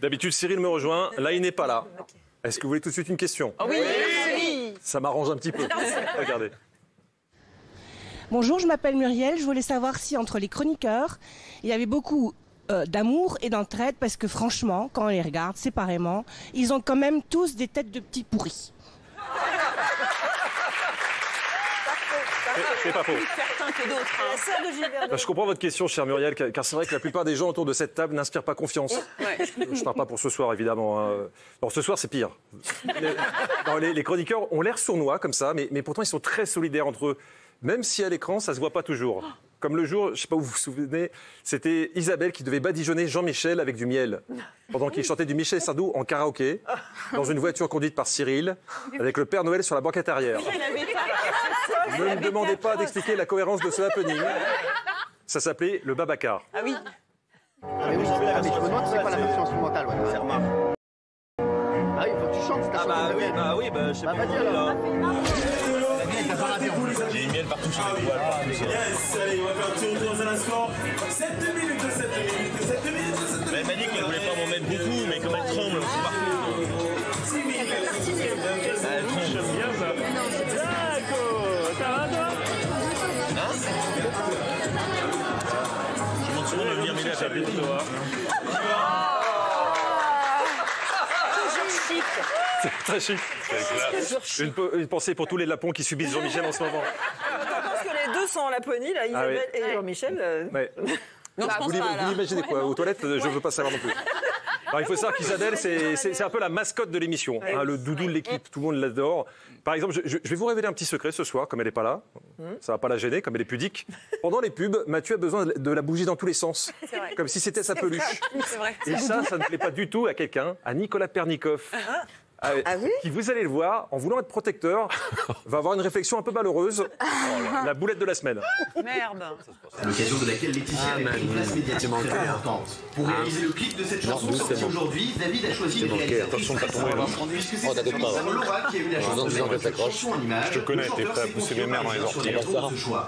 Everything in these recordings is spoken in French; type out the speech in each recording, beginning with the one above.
D'habitude, Cyril me rejoint. Là, il n'est pas là. Est-ce que vous voulez tout de suite une question? Oui, oui. Ça m'arrange un petit peu. Regardez. Bonjour, je m'appelle Muriel. Je voulais savoir si entre les chroniqueurs, il y avait beaucoup d'amour et d'entraide, parce que franchement, quand on les regarde séparément, ils ont quand même tous des têtes de petits pourris. C'est pas faux. Plus certains que d'autres. Je comprends votre question, chère Muriel, car c'est vrai que la plupart des gens autour de cette table n'inspirent pas confiance. Ouais. Je ne parle pas pour ce soir, évidemment. Non, ce soir, c'est pire. Les chroniqueurs ont l'air sournois, comme ça, mais pourtant, ils sont très solidaires entre eux. Même si à l'écran, ça ne se voit pas toujours. Comme le jour, je ne sais pas où vous vous souvenez, c'était Isabelle qui devait badigeonner Jean-Michel avec du miel. Pendant qu'il chantait du Michel Sardou en karaoké, dans une voiture conduite par Cyril, avec le Père Noël sur la banquette arrière. Ne me demandez pas d'expliquer la cohérence de ce happening. Ça s'appelait le Babacar. Ah oui. Mais oui, je me demande c'est quoi la version instrumentale. Ouais. C'est remarque. Ah oui, il faut que tu chantes cette je sais pas. Vas-y alors. J'ai du miel partout sur les poils. Yes, allez, on va faire un petit retour dans un instant. 7 minutes, 7 minutes, 7 minutes. Elle m'a dit qu'elle voulait pas m'en mettre beaucoup, mais comme elle tremble, c'est parfait. 6 minutes. Elle tremble. J'aime bien ça. D'accord. Ça va, toi? Je demande souvent de venir m'aider à faire des vidéos. C'est très chic. Une pensée pour tous les lapons qui subissent Jean-Michel en ce moment. Je pense que les deux sont en Laponie, là, Isabelle et Jean-Michel. Ouais. Non, je pense pas, là. Vous imaginez quoi? Aux toilettes, je ne veux pas savoir non plus. Alors, il faut savoir qu'Isabelle, c'est un peu la mascotte de l'émission, hein, le doudou de l'équipe, tout le monde l'adore. Par exemple, je vais vous révéler un petit secret ce soir, comme elle n'est pas là. Ça ne va pas la gêner, comme elle est pudique. Pendant les pubs, Mathieu a besoin de la bougie dans tous les sens, comme si c'était sa peluche. C'est vrai. Et ça ne plaît pas du tout à quelqu'un, à Nicolas Pernikov. Qui, vous allez le voir, en voulant être protecteur, va avoir une réflexion un peu malheureuse. La boulette de la semaine. Merde. À l'occasion de laquelle Laetitia a pris une place médiatique très importante. Pour réaliser le clip de cette chanson sortie aujourd'hui, David a choisi une réalisatrice puisque c'est Sandra Laura qui a eu la chance de mettre cette chanson en image. Je te connais, t'es prêt à pousser mes mères dans les orties.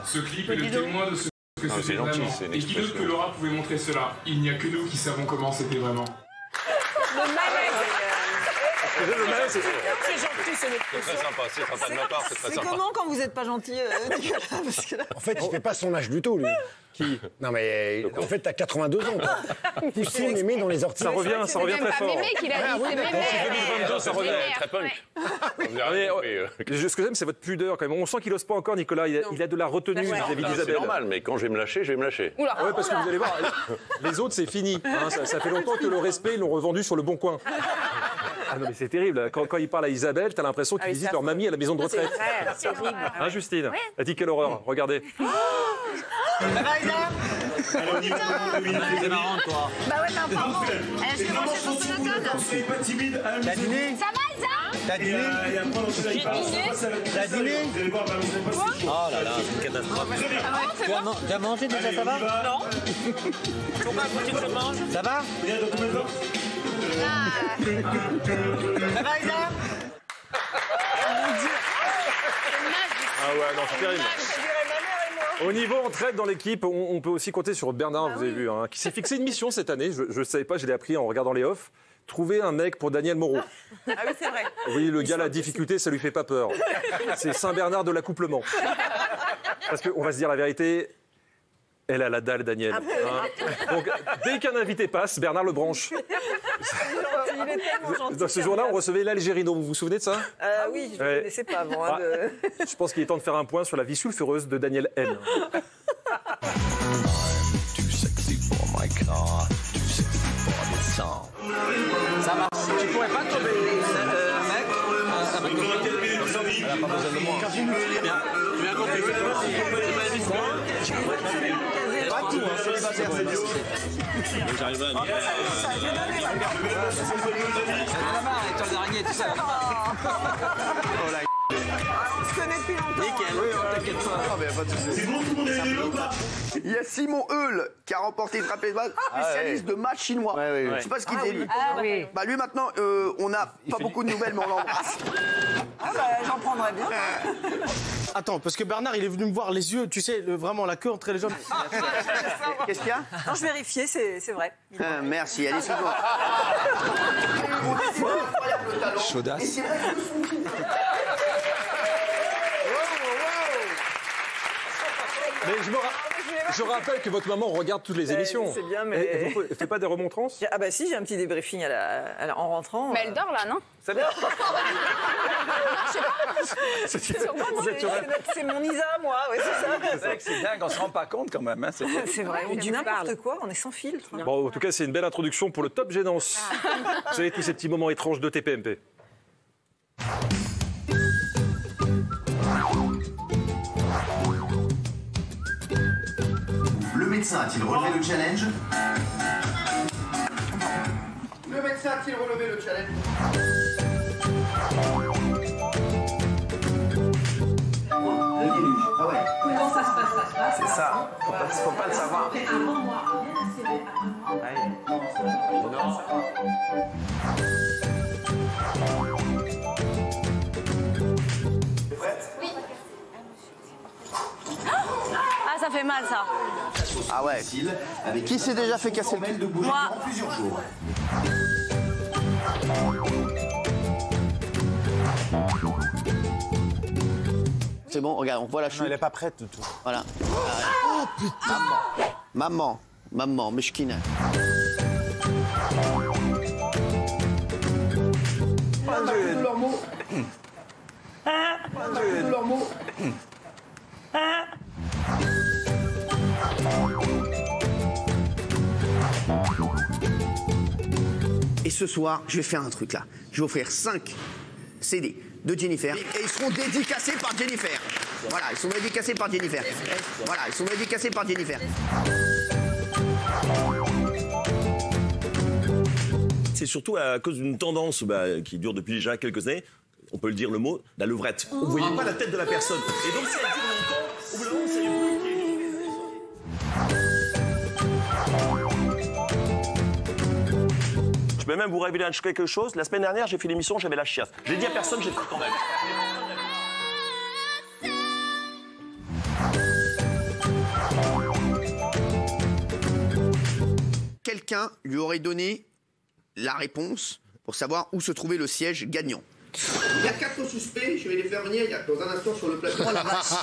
Ce clip est le témoin de ce que c'était vraiment. Et qui d'autre que Laura pouvait montrer cela? Il n'y a que nous qui savons comment c'était vraiment. Le malaise. C'est gentil, C'est très sympa, c'est sympa de ma part, c'est très C'est sympa. comment quand vous n'êtes pas gentil, Nicolas? Parce que là... En fait, il fait pas son âge du tout, lui. Qui? Non, mais en fait, t'as 82 ans. Pousser mémé dans les orties. Ça revient très fort. C'est mémé qu'il a dit, c'est mémé. 2022, ça revient. Très punk. Ce que j'aime, c'est votre pudeur quand même. On sent qu'il n'ose pas encore, Nicolas. Il a de la retenue vis-à-vis C'est d'Isabelle. normal, mais quand je vais me lâcher, je vais me lâcher. Ouais, parce que vous allez voir, les autres, c'est fini. Hein, ça fait longtemps que le respect, ils l'ont revendu sur le bon coin. Ah non, mais c'est terrible. Quand il parle à Isabelle, t'as l'impression qu'ils visitent leur mamie à la maison de retraite. C'est horrible. Hein, Justine? Elle dit quelle horreur. Regardez. C'est marrant, toi. Bah ouais, mais pardon. Elle a mangé son sonotone. Soyez pas timide. T'as dîné? Ça va, Isa? T'as dîné? T'as dîné? Oh là là, c'est une catastrophe. Tu as mangé déjà, ça va? Non. Pourquoi faut-il que je mange? Ça va? Ça va, Isa? Ah ouais, non, c'est terrible. Au niveau entraide dans l'équipe, on peut aussi compter sur Bernard, vous avez vu, hein, qui s'est fixé une mission cette année. Je ne savais pas, je l'ai appris en regardant les offs. Trouver un mec pour Daniel Moreau. Ah oui, c'est vrai. Oui, le gars, la difficulté, ça lui fait pas peur. C'est Saint-Bernard de l'accouplement. Parce qu'on va se dire la vérité, elle a la dalle, Daniel. Hein. Donc, dès qu'un invité passe, Bernard le branche. Il est tellement gentil. Dans ce jour-là, on recevait l'Algérino. Vous vous souvenez de ça? Oui, je ne connaissais pas avant. Hein, Je pense qu'il est temps de faire un point sur la vie sulfureuse de Daniel N. Ça marche. Tu pourrais pas tomber un mec? Elle a pas besoin de moi. Tu viens compris. Pas tout, hein, célibataire, c'est tout. J'arrive à J'en ai marre, les toiles d'araignée, tout ça. On se connaît depuis longtemps. Nickel, oui, t'inquiète pas. C'est bon, tout le monde est là ou pas? Il y a Simon Eul qui a remporté le trapéziste, spécialiste de match chinois. Je sais pas ce qu'il dit lui. Bah lui maintenant, on n'a pas beaucoup de nouvelles, mais on l'embrasse. Ah bah j'en prendrais bien. Attends, parce que Bernard, il est venu me voir les yeux, tu sais, vraiment la queue entre les jambes. Qu'est-ce qu'il y a? Non, je vérifiais, c'est vrai. Merci, allez, c'est bon. Chaudasse. Mais je rappelle que votre maman regarde toutes les émissions. C'est bien, mais... Elle ne fait pas des remontrances? Ah bah si, j'ai un petit débriefing en rentrant. Mais elle dort là, non? Ça dort. C'est mon Isa, moi, ouais, c'est ça. C'est vrai que c'est dingue, on se rend pas compte quand même. Hein, c'est vrai, on dit n'importe quoi, on est sans filtre. Bon, en tout cas, c'est une belle introduction pour le top gênance. Vous savez, tous ces petits moments étranges de TPMP. Le médecin a-t-il relevé le challenge? Le médecin a-t-il relevé le challenge? Ah ouais. Comment ça se passe? C'est ça, faut pas le savoir. Avant moi, Ah, ça fait mal ça. Ah ouais. Qui s'est déjà fait casser le cul? Moi. Plusieurs jours. C'est bon, regarde, on voit la chute. Non, elle est pas prête du tout. Voilà. Oh putain. Maman, meshkina. Leurs mots. Leurs mots. Et ce soir, je vais faire un truc là. Je vais offrir 5 CD de Jennifer. Et ils seront dédicacés par Jennifer. Voilà, ils sont dédicacés par Jennifer. Voilà, ils sont dédicacés par Jennifer. C'est surtout à cause d'une tendance qui dure depuis déjà quelques années, on peut le dire le mot, la levrette. Vous ne voyez pas la tête de la personne. Et donc si elle dure longtemps, au bout d'un moment, c'est Je peux même vous révéler quelque chose. La semaine dernière, j'ai fait l'émission, j'avais la chiasse. J'ai dit à personne, j'ai fait quand même. Quelqu'un lui aurait donné la réponse pour savoir où se trouvait le siège gagnant. Il y a 4 suspects, je vais les faire venir dans un instant sur le plateau. Oh la vache.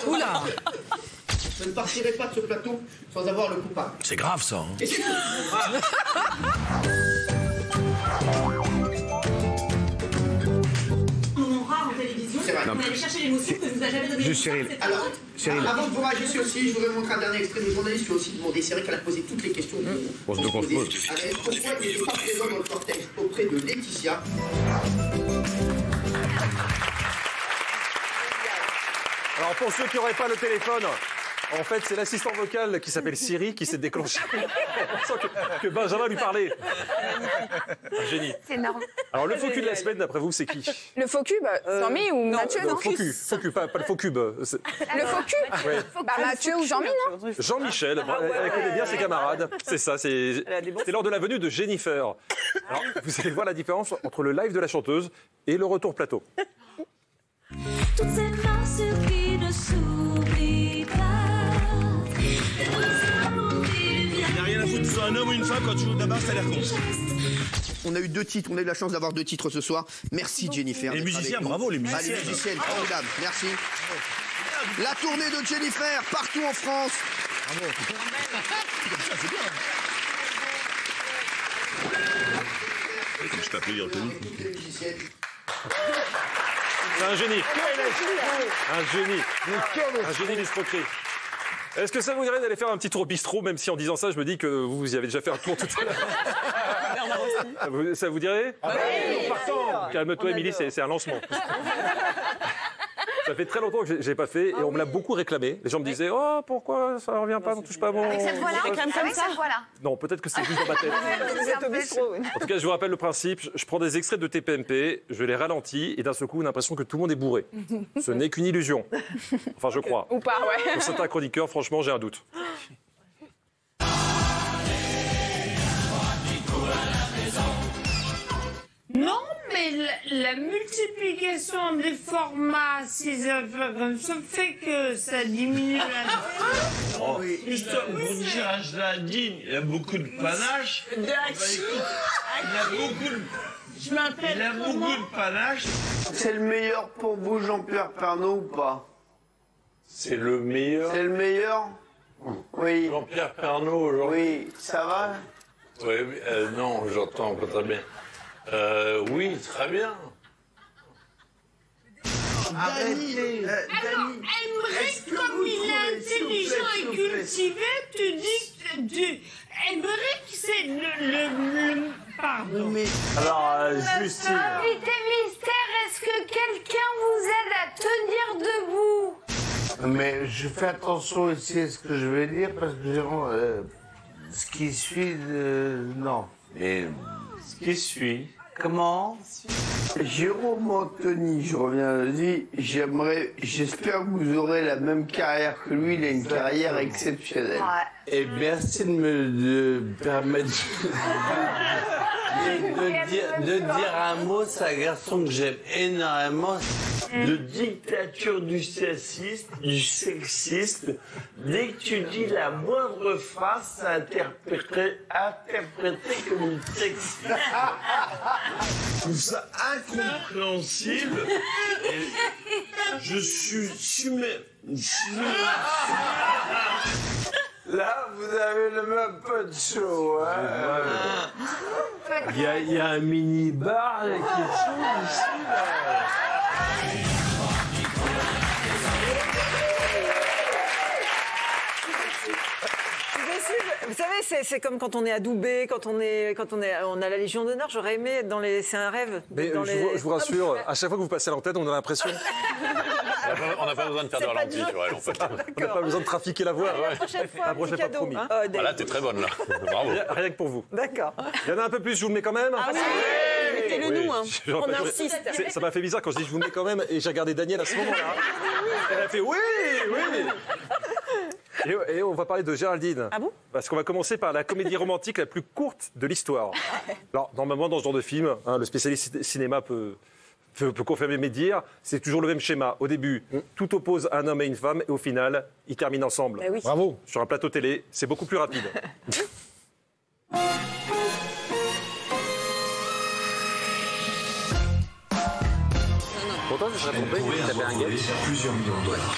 Oula. Je ne partirai pas de ce plateau sans avoir le coupable. C'est grave ça. Hein. Et c'est tout. On rare en télévision, on allait chercher l'émotion que vous a jamais donné. Juste Cyril. Alors, Cyril. Avant que vous réagissiez aussi, je voudrais montrer un dernier extrait de journaliste qui a aussi demandé. C'est vrai qu'elle a posé toutes les questions. On se pose. Pourquoi il n'était pas présent dans le cortège auprès de Laetitia? Alors, pour ceux qui n'auraient pas le téléphone, en fait, c'est l'assistant vocal qui s'appelle Siri qui s'est déclenché sans que Benjamin lui parlait. Un génie. C'est énorme. Alors, le faux cul de la semaine, d'après vous, c'est qui? Le faux cube, Jean-Mi ou Mathieu, non? Faux cul, pas le faux cube. Le faux cube Ouais. Bah Mathieu ou Jean-Mi, non? Jean-Michel, elle connaît bien ses camarades. C'est ça, c'est lors de la venue de Jennifer. Alors, vous allez voir la différence entre le live de la chanteuse et le retour plateau. Toutes ces mains sur qui ne s'oublient pas. Il n'y a rien à foutre, que tu sois un homme ou une femme, quand tu joues de la basse, ça a l'air con. On a eu 2 titres, on a eu la chance d'avoir 2 titres ce soir. Merci Jennifer. Les musiciens, bravo les musiciens. Ah, les musiciennes, formidable, merci. La tournée de Jennifer, partout en France. Bravo. Je t'appelle, il reconnu. C'est un génie. Un génie. Un génie d'escroquerie. Est-ce que ça vous dirait d'aller faire un petit tour au bistrot, même si en disant ça, je me dis que vous y avez déjà fait un tour tout à l'heure. Ça vous dirait? Oui, Calme-toi, Émilie, c'est un lancement. Ça fait très longtemps que j'ai pas fait et on me l'a beaucoup réclamé. Les gens me disaient oh pourquoi ça revient pas, on touche pas bon. Avec cette voix-là, Non, peut-être que c'est juste dans ma tête. En tout cas, je vous rappelle le principe. Je prends des extraits de TPMP, je les ralentis et d'un seul coup, on a l'impression que tout le monde est bourré. Ce n'est qu'une illusion. Enfin, je crois. Ou pas, ouais. Pour certains chroniqueurs, franchement, j'ai un doute. Non, mais la multiplication des formats, ces affaires comme ça, fait que ça diminue la... Oh, justement, pour dire à Gladine, il a beaucoup de panache. Il a beaucoup de panache. C'est le meilleur pour vous, Jean-Pierre Pernaut, ou pas? C'est le meilleur. C'est le meilleur? Oui. Jean-Pierre Pernaut, aujourd'hui. Oui, ça va? Oui, non, j'entends pas très bien. Oui, très bien. Arrêtez. Alors, Aymeric, comme il est intelligent et cultivé, tu dis que Aymeric, c'est le pardon. Alors, Justine. Invité mystère, est-ce que quelqu'un vous aide à tenir debout? Mais je fais attention ici à ce que je vais dire parce que ce qui suit, non. Et ce qui suit. Comment? Jérôme Anthony, je reviens, dit, j'espère que vous aurez la même carrière que lui, il a une carrière exceptionnelle. Ouais. Et merci de me permettre de dire un mot, c'est un garçon que j'aime énormément. De dictature du sexiste, dès que tu dis la moindre phrase, c'est interprété comme une sexiste. Je trouve ça incompréhensible. Et je suis Là, vous avez le même punch-show. Il y a un mini-bar avec quelque chose ici, là. Vous savez, c'est comme quand on est adoubé, quand on a la Légion d'honneur. J'aurais aimé être dans les. C'est un rêve. Mais je vous rassure, à chaque fois que vous passez à l'antenne, on a l'impression. On n'a pas besoin de faire de ralenti, en fait. On n'a pas besoin de trafiquer la voix. La prochaine fois, la prochaine fois, promis. Voilà, t'es très bonne là. Bravo. Rien que pour vous. D'accord. Il y en a un peu plus, je vous le mets quand même. Ah oui, mettez-le nous. On insiste. Ça m'a fait bizarre quand je dis je vous le mets quand même et j'ai regardé Daniel à ce moment-là. Elle a fait oui. Et on va parler de Géraldine. Ah bon? Parce qu'on va commencer par la comédie romantique la plus courte de l'histoire. Alors, normalement, dans ce genre de film, le spécialiste cinéma peut confirmer mes dires, c'est toujours le même schéma. Au début, tout oppose un homme et une femme, et au final, ils terminent ensemble. Oui. Bravo. Sur un plateau télé, c'est beaucoup plus rapide. Pourtant, je serais trompé, il avait un gars. Plusieurs millions de dollars.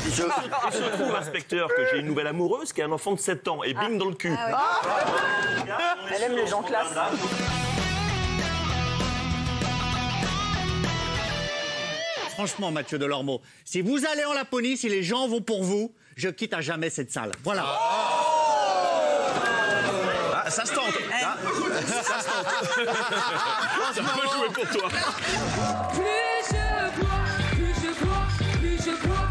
Il se trouve, inspecteur, que j'ai une nouvelle amoureuse qui a un enfant de 7 ans et bing dans le cul. Elle aime les gens classe. Franchement, Mathieu Delormeau, si vous allez en Laponie, si les gens vont pour vous, je quitte à jamais cette salle. Voilà. Ah, ça se tente. Ça se tente. Ça peut jouer pour toi. Plus je bois, plus je bois, plus je bois,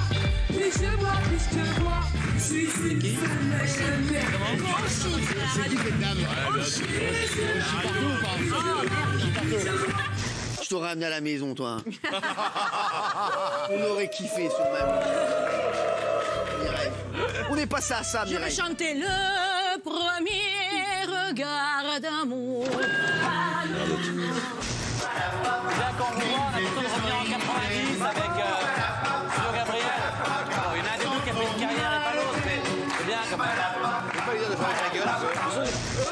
plus je bois, plus je bois. Je suis une femme, je Je t'aurais amené à la maison, toi. On aurait kiffé sur ma Mireille. On est passé à ça, Mireille. Je vais chanter le premier regard d'amour. Là, quand on voit, on a plutôt de revenir en 90 avec Flo Gabriel. Bon, il y en a un des deux qui a fait une carrière et pas l'autre, mais c'est bien quand même. Faut pas lui dire de faire la gueule.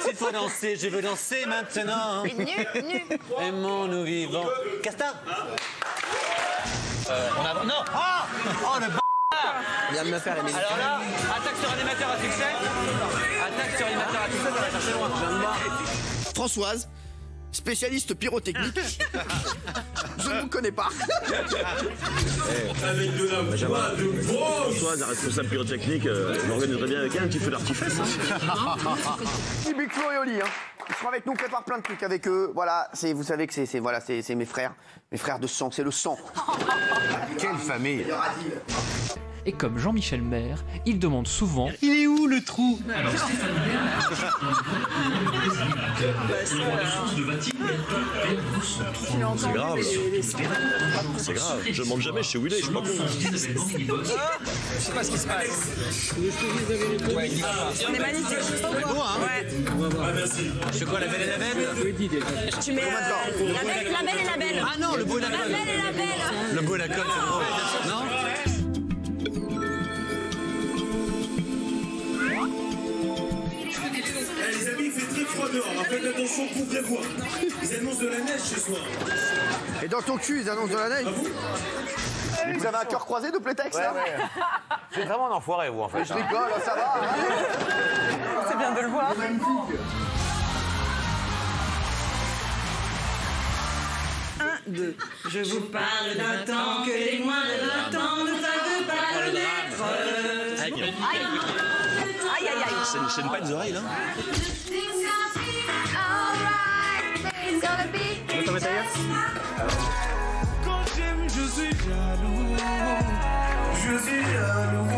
S'il faut danser, je veux danser maintenant. Nu. Aimons-nous vivants. Casta Non. Oh, le b****. Il vient de me faire les Alors là, attaque sur animateur à succès. Attaque sur animateur à succès, ça va chercher loin. Françoise, spécialiste pyrotechnique. Je ne vous connais pas. Avec de la voix de boss. Toi, un responsable pyrotechnique, on organiserait bien avec un petit feu d'artifice. Big Flo et Oli, hein. Ils seront avec nous, on prépare plein de trucs avec eux. Voilà, vous savez que c'est mes frères de sang, c'est le sang. Quelle famille. Et comme Jean-Michel Maire, il demande souvent « Il est où le trou ?» Alors Stéphane C'est grave. C'est grave. Je monte jamais chez Willy, je suis pas con. Je sais pas ce qui se passe. On est magnifique. C'est beau, hein? Ouais. C'est quoi, la belle et la belle? Tu mets la belle et la belle. Ah non, le beau et la La colle. belle et la belle. Le beau et la colle, c'est drôle. Non? Les amis, il fait très froid dehors. Faites attention, couvrez-vous. Ils annoncent de la neige ce soir. Et dans ton cul, ils annoncent de la neige. Vous avez un cœur croisé de Playtex, là? Vous êtes vraiment un enfoiré, vous, en fait. Je rigole, ça va. C'est bien de le voir. Un, deux. Je vous parle d'un temps que les moins de 20 ans ne savent pas connaître. Aïe, aïe, aïe. C'est pas les oreilles, là? Quand j'aime, je suis jaloux. Je suis jaloux.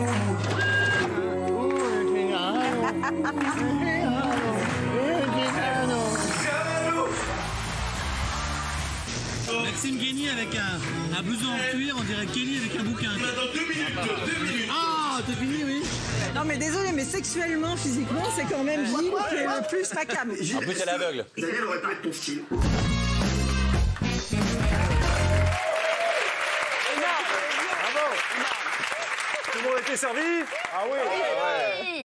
Maxime Guény avec un blouson en cuir, on dirait Kelly avec un bouquin. Dans 2 minutes. Ah, t'as fini, oui? Non mais désolé, mais sexuellement, physiquement, c'est quand même Gilles qui est le plus macabre. En plus, elle est aveugle. Daniel aurait pu être ton style. Tout le monde a été servi? Ah oui.